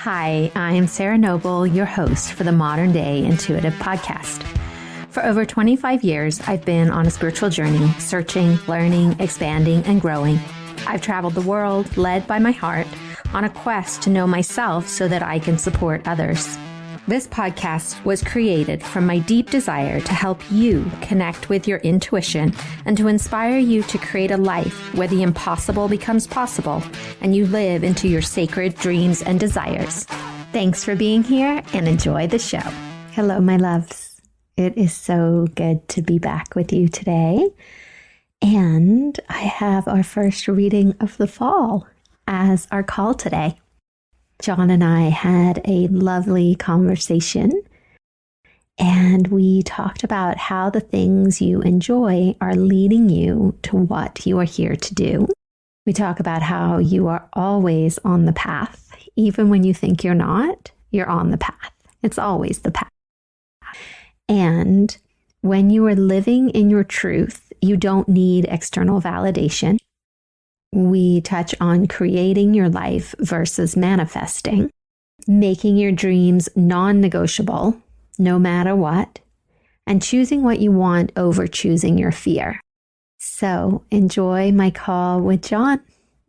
Hi, I'm Sarah Noble, your host for the Modern Day Intuitive Podcast. For over 25 years, I've been on a spiritual journey, searching, learning, expanding, and growing. I've traveled the world, led by my heart, on a quest to know myself so that I can support others. This podcast was created from my deep desire to help you connect with your intuition and to inspire you to create a life where the impossible becomes possible and you live into your sacred dreams and desires. Thanks for being here and enjoy the show. Hello, my loves. It is so good to be back with you today. And I have our first reading of the fall as our call today. John and I had a lovely conversation, and we talked about how the things you enjoy are leading you to what you are here to do. We talk about how you are always on the path. Even when you think you're not, you're on the path. It's always the path. And when you are living in your truth, you don't need external validation. We touch on creating your life versus manifesting, making your dreams non-negotiable, no matter what, and choosing what you want over choosing your fear. So enjoy my call with John.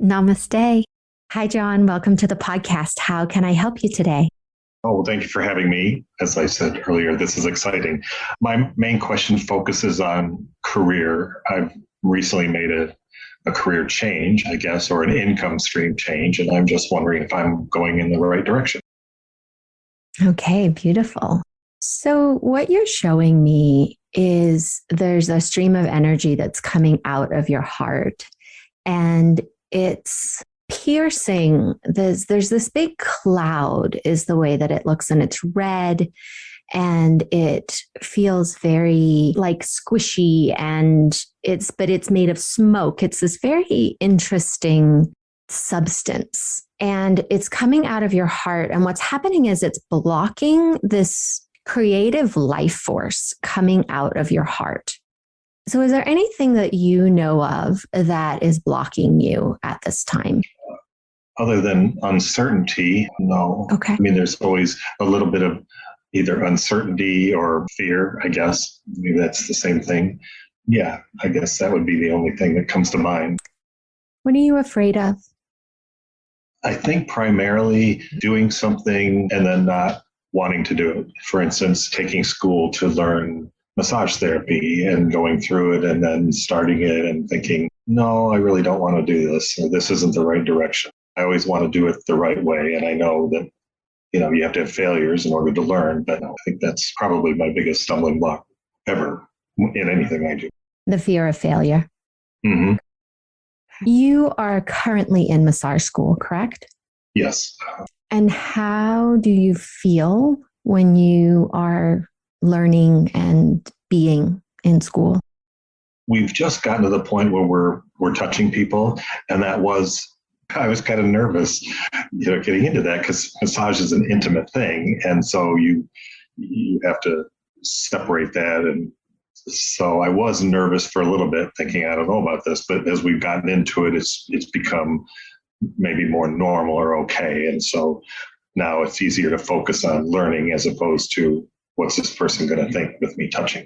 Namaste. Hi, John. Welcome to the podcast. How can I help you today? Oh, well, thank you for having me. As I said earlier, this is exciting. My main question focuses on career. I've recently made a career change, I guess, or an income stream change. And I'm just wondering if I'm going in the right direction. Okay, beautiful. So what you're showing me is there's a stream of energy that's coming out of your heart, and it's piercing. There's this big cloud is the way that it looks, and it's red. And it feels very like squishy, and it's made of smoke. It's this very interesting substance, and it's coming out of your heart. And what's happening is it's blocking this creative life force coming out of your heart. So is there anything that you know of that is blocking you at this time? Other than uncertainty, no. Okay. I mean, there's always a little bit of either uncertainty or fear, I guess. Maybe that's the same thing. Yeah, I guess that would be the only thing that comes to mind. What are you afraid of? I think primarily doing something and then not wanting to do it. For instance, taking school to learn massage therapy and going through it and then starting it and thinking, no, I really don't want to do this, or this isn't the right direction. I always want to do it the right way. And I know that you have to have failures in order to learn, but I think that's probably my biggest stumbling block ever in anything I do. The fear of failure. Mm-hmm. You are currently in massage school, correct? Yes. And how do you feel when you are learning and being in school? We've just gotten to the point where we're touching people, and I was kind of nervous, getting into that because massage is an intimate thing. And so you have to separate that. And so I was nervous for a little bit thinking, I don't know about this, but as we've gotten into it, it's become maybe more normal or okay. And so now it's easier to focus on learning as opposed to what's this person going to think with me touching.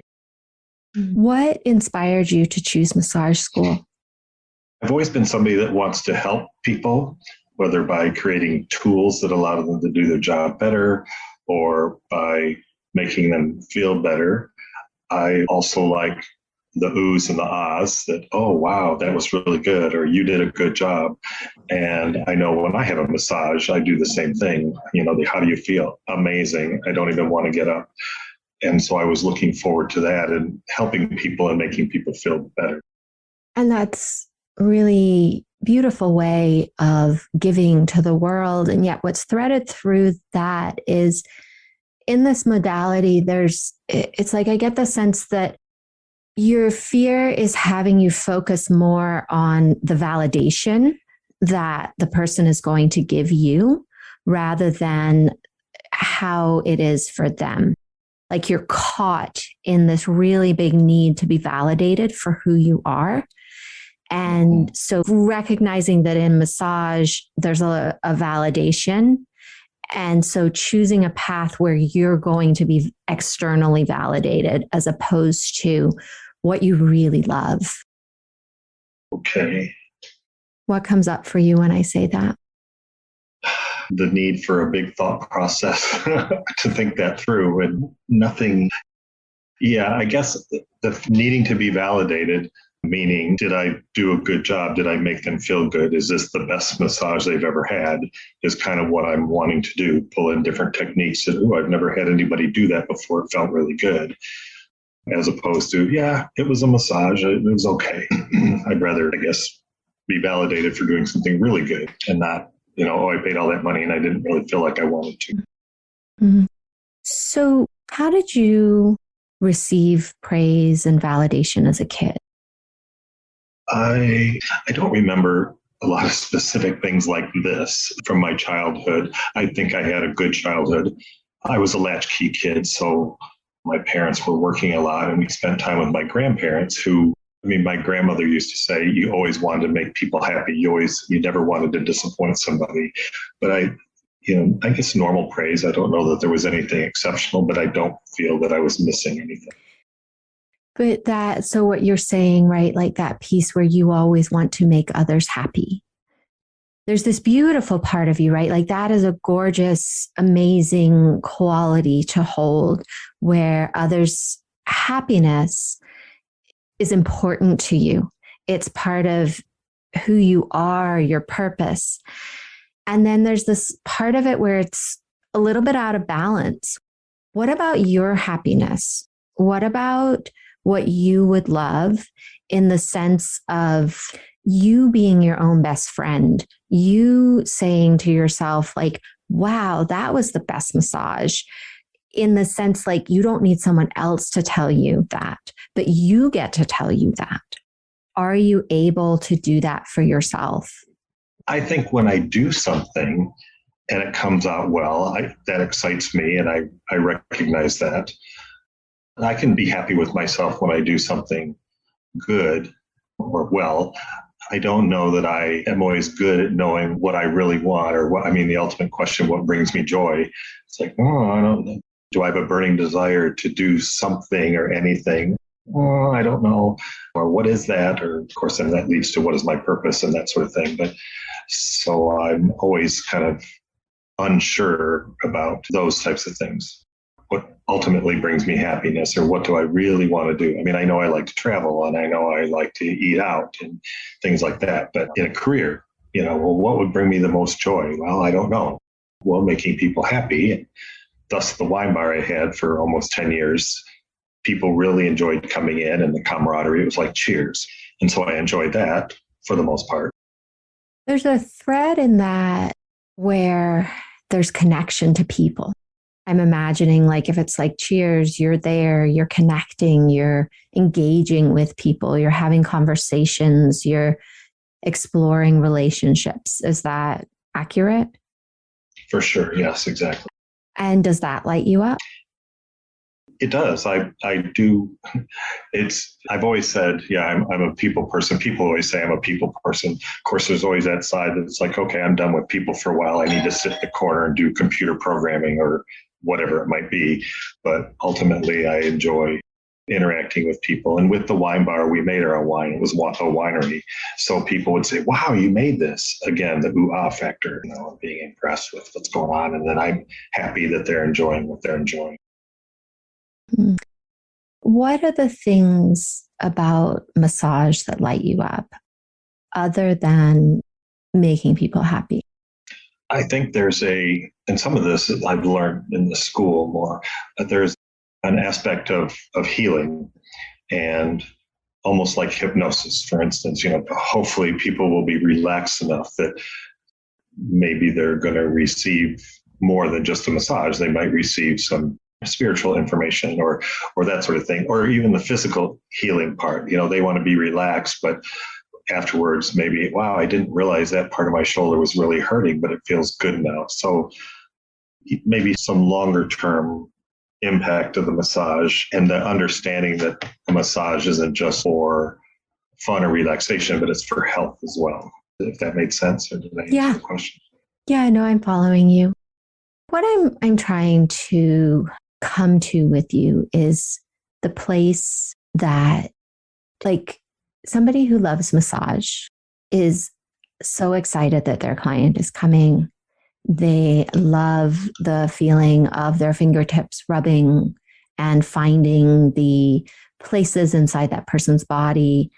What inspired you to choose massage school? I've always been somebody that wants to help people, whether by creating tools that allow them to do their job better or by making them feel better. I also like the oohs and the ahs that, oh, wow, that was really good, or you did a good job. And I know when I have a massage, I do the same thing. How do you feel? Amazing. I don't even want to get up. And so I was looking forward to that and helping people and making people feel better. And that's really beautiful way of giving to the world. And yet what's threaded through that is in this modality, it's like I get the sense that your fear is having you focus more on the validation that the person is going to give you rather than how it is for them. Like you're caught in this really big need to be validated for who you are. And so recognizing that in massage, there's a validation And so choosing a path where you're going to be externally validated as opposed to what you really love. Okay. What comes up for you when I say that? The need for a big thought process to think that through and nothing. Yeah, I guess the needing to be validated, meaning, did I do a good job? Did I make them feel good? Is this the best massage they've ever had? Is kind of what I'm wanting to do, pull in different techniques that, oh, I've never had anybody do that before. It felt really good. As opposed to, yeah, it was a massage. It was okay. I'd rather, I guess, be validated for doing something really good and not, oh, I paid all that money and I didn't really feel like I wanted to. Mm-hmm. So how did you receive praise and validation as a kid? I don't remember a lot of specific things like this from my childhood. I think I had a good childhood. I was a latchkey kid, so my parents were working a lot and we spent time with my grandparents who, my grandmother used to say, you always wanted to make people happy. You never wanted to disappoint somebody. But I guess normal praise. I don't know that there was anything exceptional, but I don't feel that I was missing anything. But so what you're saying, right? Like that piece where you always want to make others happy. There's this beautiful part of you, right? Like that is a gorgeous, amazing quality to hold where others' happiness is important to you. It's part of who you are, your purpose. And then there's this part of it where it's a little bit out of balance. What about your happiness? What about what you would love in the sense of you being your own best friend, you saying to yourself, like, wow, that was the best massage, in the sense like you don't need someone else to tell you that, but you get to tell you that. Are you able to do that for yourself? I think when I do something and it comes out well, that excites me and I recognize that. I can be happy with myself when I do something good or well. I don't know that I am always good at knowing what I really want or the ultimate question, what brings me joy? It's like, oh, I don't know. Do I have a burning desire to do something or anything? Oh, I don't know. Or what is that? Or of course, then that leads to what is my purpose and that sort of thing. But so I'm always kind of unsure about those types of things. What ultimately brings me happiness or what do I really want to do? I know I like to travel and I know I like to eat out and things like that. But in a career, what would bring me the most joy? Well, I don't know. Well, making people happy. And thus the wine bar I had for almost 10 years, people really enjoyed coming in and the camaraderie. It was like cheers. And so I enjoyed that for the most part. There's a thread in that where there's connection to people. I'm imagining like if it's like cheers, you're there, you're connecting, you're engaging with people, you're having conversations, you're exploring relationships. Is that accurate? For sure. Yes, exactly. And does that light you up? It does. I do. I've always said, yeah, I'm a people person. People always say I'm a people person. Of course, there's always that side that's like, okay, I'm done with people for a while. I need to sit in the corner and do computer programming or whatever it might be. But ultimately, I enjoy interacting with people. And with the wine bar, we made our own wine. It was a winery. So people would say, wow, you made this. Again, the ooh-ah factor, being impressed with what's going on. And then I'm happy that they're enjoying what they're enjoying. What are the things about massage that light you up other than making people happy? I think and some of this I've learned in the school more, that there's an aspect of healing and almost like hypnosis, for instance. Hopefully people will be relaxed enough that maybe they're going to receive more than just a massage. They might receive some spiritual information or that sort of thing, or even the physical healing part. They want to be relaxed, but afterwards maybe, wow, I didn't realize that part of my shoulder was really hurting, but it feels good now. So maybe some longer term impact of the massage and the understanding that a massage isn't just for fun or relaxation, but it's for health as well. If that made sense, or did I answer the question? Yeah, I know I'm following you. What I'm trying to come to with you is the place that, like, somebody who loves massage is so excited that their client is coming. They love the feeling of their fingertips rubbing and finding the places inside that person's body.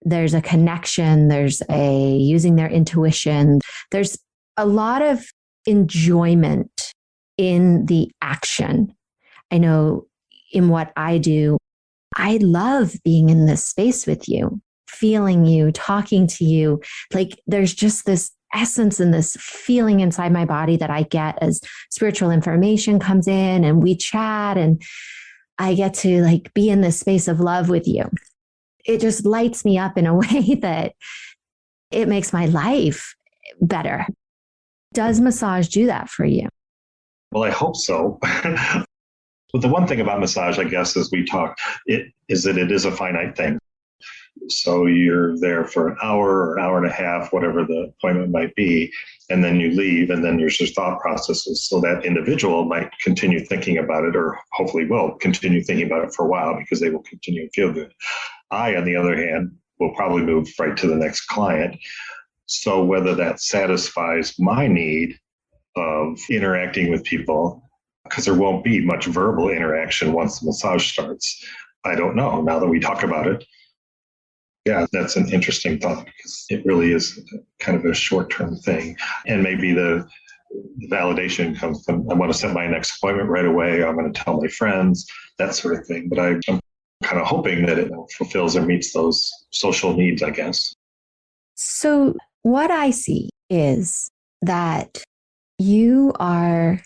There's a connection, there's a using their intuition. There's a lot of enjoyment in the action. I know in what I do, I love being in this space with you, feeling you, talking to you. Like there's just this essence and this feeling inside my body that I get as spiritual information comes in and we chat and I get to like be in this space of love with you. It just lights me up in a way that it makes my life better. Does massage do that for you? Well, I hope so. But the one thing about massage, I guess, as we talk, is that it is a finite thing. So you're there for an hour or an hour and a half, whatever the appointment might be, and then you leave, and then there's just thought processes. So that individual might continue thinking about it, or hopefully will continue thinking about it for a while because they will continue to feel good. I, on the other hand, will probably move right to the next client. So whether that satisfies my need of interacting with people, because there won't be much verbal interaction once the massage starts, I don't know. Now that we talk about it, yeah, that's an interesting thought because it really is kind of a short-term thing. And maybe the validation comes from, I want to set my next appointment right away. I'm going to tell my friends, that sort of thing. But I'm kind of hoping that it fulfills or meets those social needs, I guess. So what I see is that you are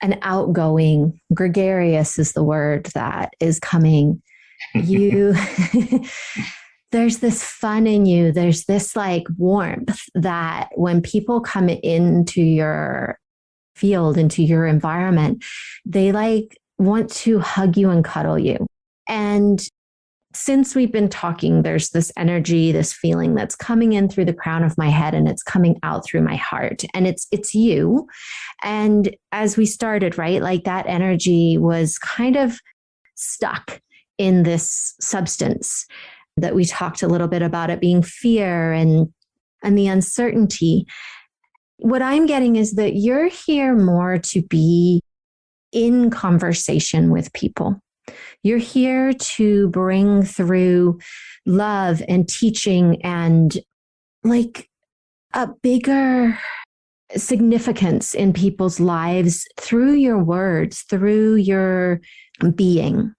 an outgoing, gregarious is the word that is coming. You, there's this fun in you. There's this like warmth that when people come into your field, into your environment, they like want to hug you and cuddle you. And since we've been talking, there's this energy, this feeling that's coming in through the crown of my head and it's coming out through my heart. And it's you. And as we started, right, like that energy was kind of stuck in this substance that we talked a little bit about, it being fear and the uncertainty. What I'm getting is that you're here more to be in conversation with people. You're here to bring through love and teaching and like a bigger significance in people's lives through your words, through your being.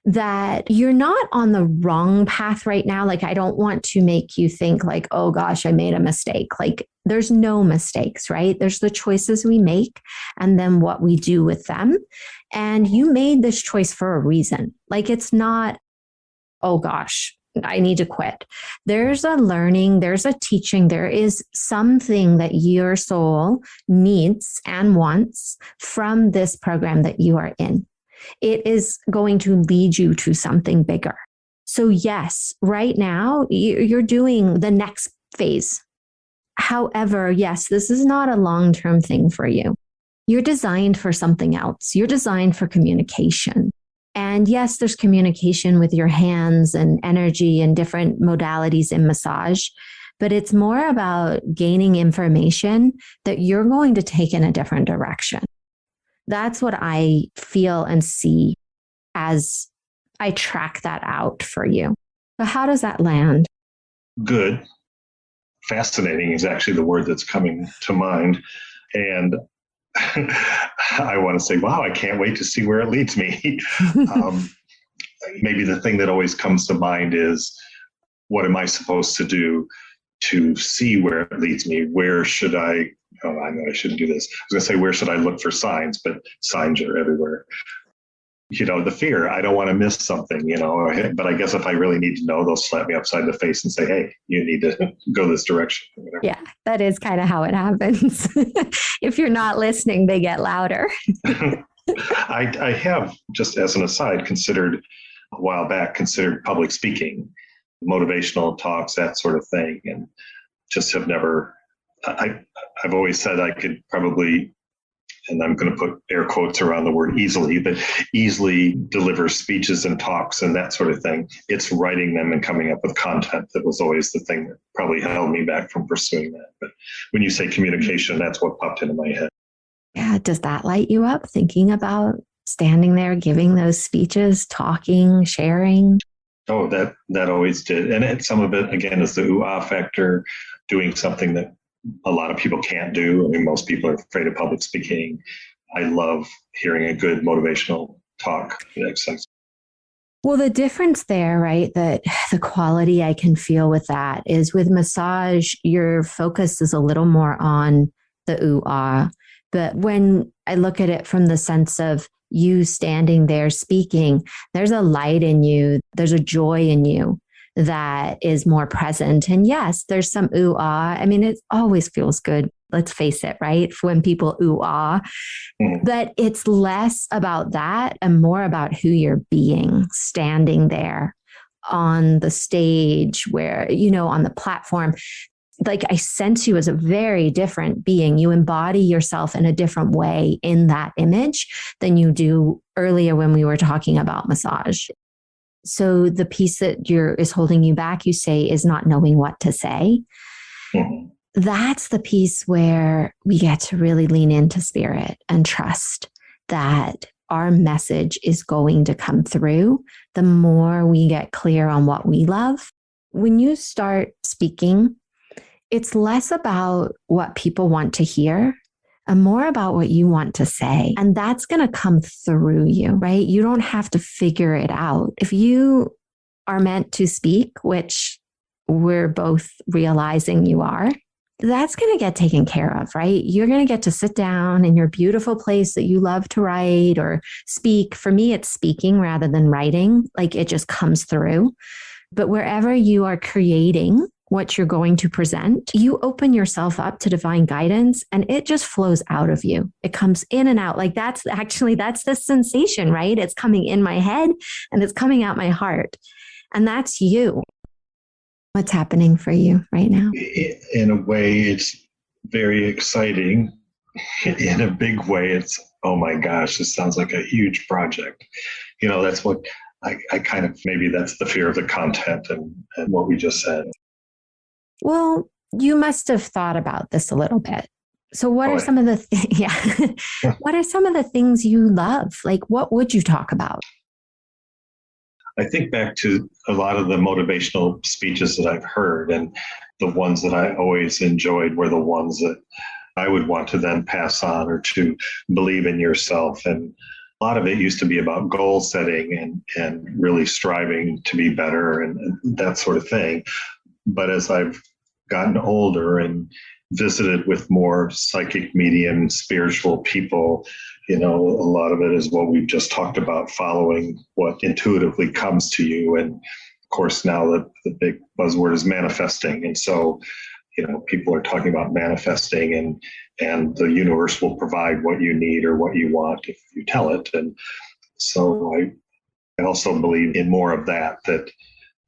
That you're not on the wrong path right now. Like, I don't want to make you think like, oh gosh, I made a mistake. Like, there's no mistakes, right? There's the choices we make and then what we do with them. And you made this choice for a reason. Like, it's not, oh gosh, I need to quit. There's a learning, there's a teaching, there is something that your soul needs and wants from this program that you are in. It is going to lead you to something bigger. So yes, right now you're doing the next phase. However, yes, this is not a long-term thing for you. You're designed for something else. You're designed for communication. And yes, there's communication with your hands and energy and different modalities in massage, but it's more about gaining information that you're going to take in a different direction. That's what I feel and see as I track that out for you. So how does that land? Good. Fascinating is actually the word that's coming to mind. And I want to say, wow, I can't wait to see where it leads me. Maybe the thing that always comes to mind is, what am I supposed to do to see where it leads me? Where should I, oh, I know I shouldn't do this. I was going to say, where should I look for signs? But signs are everywhere. You know, the fear, I don't want to miss something, you know, but I guess if I really need to know, they'll slap me upside the face and say, hey, you need to go this direction. Or whatever. Yeah, that is kind of how it happens. If you're not listening, they get louder. I have, just as an aside, considered a while back, considered public speaking, motivational talks, that sort of thing. And just have never, I've always said I could probably and I'm going to put air quotes around the word easily, but easily delivers speeches and talks and that sort of thing. It's writing them and coming up with content that was always the thing that probably held me back from pursuing that. But when you say communication, that's what popped into my head. Yeah. Does that light you up thinking about standing there, giving those speeches, talking, sharing? Oh, that always did. And some of it, again, is the ooh-ah factor, doing something that a lot of people can't do. I mean, most people are afraid of public speaking. I love hearing a good motivational talk. Well, the difference there, right, that the quality I can feel with that is with massage, your focus is a little more on the ooh-ah. But when I look at it from the sense of you standing there speaking, there's a light in you, there's a joy in you that is more present. And yes, there's some ooh-ah. I mean, it always feels good. Let's face it, right? When people ooh-ah, but it's less about that and more about who you're being standing there on the stage where, on the platform. Like I sense you as a very different being. You embody yourself in a different way in that image than you do earlier when we were talking about massage. So the piece that is holding you back, you say, is not knowing what to say. Mm-hmm. That's the piece where we get to really lean into spirit and trust that our message is going to come through the more we get clear on what we love. When you start speaking, it's less about what people want to hear and more about what you want to say. And that's going to come through you, right? You don't have to figure it out. If you are meant to speak, which we're both realizing you are, that's going to get taken care of, right? You're going to get to sit down in your beautiful place that you love to write or speak. For me, it's speaking rather than writing. Like it just comes through. But wherever you are creating what you're going to present, you open yourself up to divine guidance and it just flows out of you. It comes in and out. Like that's the sensation, right? It's coming in my head and it's coming out my heart. And that's you. What's happening for you right now? In a way, it's very exciting. In a big way, it's, oh my gosh, this sounds like a huge project. That's what I kind of, maybe that's the fear of the content and what we just said. Well, you must have thought about this a little bit. So what are some of the, what are some of the things you love? Like, what would you talk about? I think back to a lot of the motivational speeches that I've heard, and the ones that I always enjoyed were the ones that I would want to then pass on, or to believe in yourself. And a lot of it used to be about goal setting and really striving to be better and that sort of thing. But as I've gotten older and visited with more psychic, medium, spiritual people, a lot of it is what we've just talked about, following what intuitively comes to you. And of course, now the big buzzword is manifesting. And so, people are talking about manifesting and the universe will provide what you need or what you want if you tell it. And so I also believe in more of that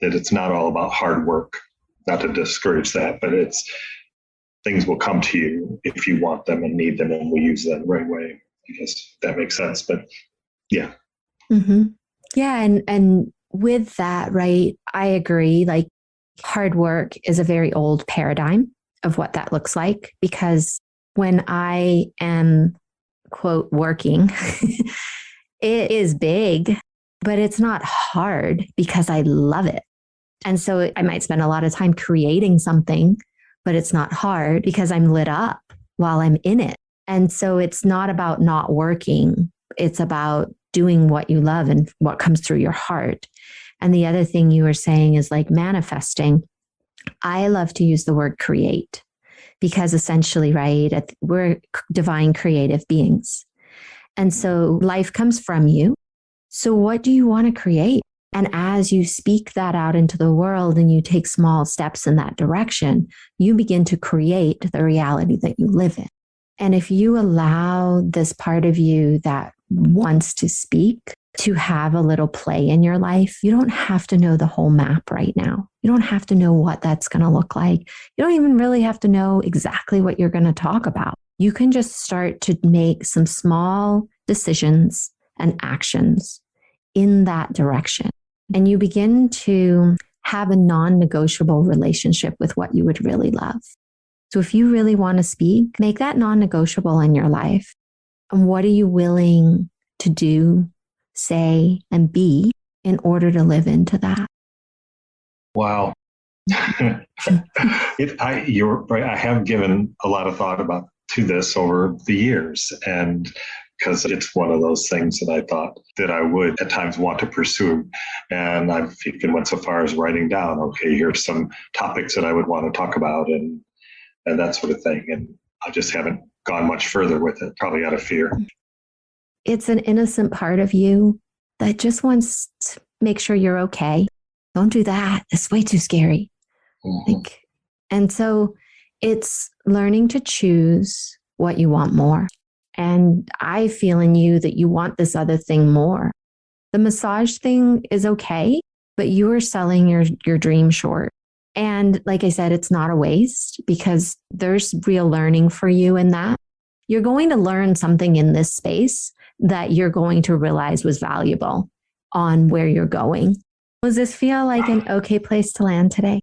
it's not all about hard work, not to discourage that, but it's things will come to you if you want them and need them, and we use them the right way. I guess that makes sense, but yeah. Mm-hmm. Yeah. And with that, right, I agree. Like hard work is a very old paradigm of what that looks like, because when I am, quote, working, it is big, but it's not hard because I love it. And so I might spend a lot of time creating something, but it's not hard because I'm lit up while I'm in it. And so it's not about not working. It's about doing what you love and what comes through your heart. And the other thing you were saying is like manifesting. I love to use the word create because essentially, right, we're divine creative beings. And so life comes from you. So what do you want to create? And as you speak that out into the world and you take small steps in that direction, you begin to create the reality that you live in. And if you allow this part of you that wants to speak to have a little play in your life, you don't have to know the whole map right now. You don't have to know what that's going to look like. You don't even really have to know exactly what you're going to talk about. you can just start to make some small decisions and actions in that direction. And you begin to have a non-negotiable relationship with what you would really love. So if you really want to speak, make that non-negotiable in your life. And what are you willing to do, say, and be in order to live into that? Wow. You're right. I have given a lot of thought to this over the years, and because it's one of those things that I thought that I would at times want to pursue. And I've even went so far as writing down, okay, here's some topics that I would want to talk about and that sort of thing. And I just haven't gone much further with it, probably out of fear. It's an innocent part of you that just wants to make sure you're okay. Don't do that. It's way too scary. Mm-hmm. And so it's learning to choose what you want more. And I feel in you that you want this other thing more. The massage thing is okay, but you are selling your dream short. And like I said, it's not a waste because there's real learning for you in that. You're going to learn something in this space that you're going to realize was valuable on where you're going. Does this feel like an okay place to land today?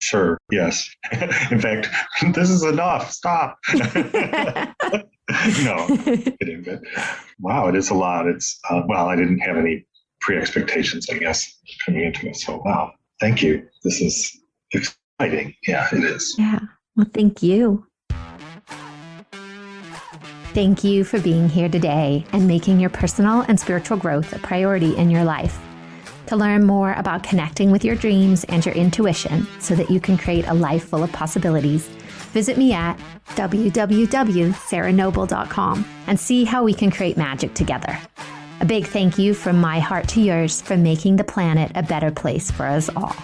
Sure. Yes. In fact, this is enough. Stop. No, kidding. But wow, it is a lot. It's I didn't have any pre-expectations, I guess, coming into it. So wow, thank you. This is exciting. Yeah, it is. Yeah. Well, thank you. Thank you for being here today and making your personal and spiritual growth a priority in your life. To learn more about connecting with your dreams and your intuition so that you can create a life full of possibilities, visit me at www.sarahnoble.com and see how we can create magic together. A big thank you from my heart to yours for making the planet a better place for us all.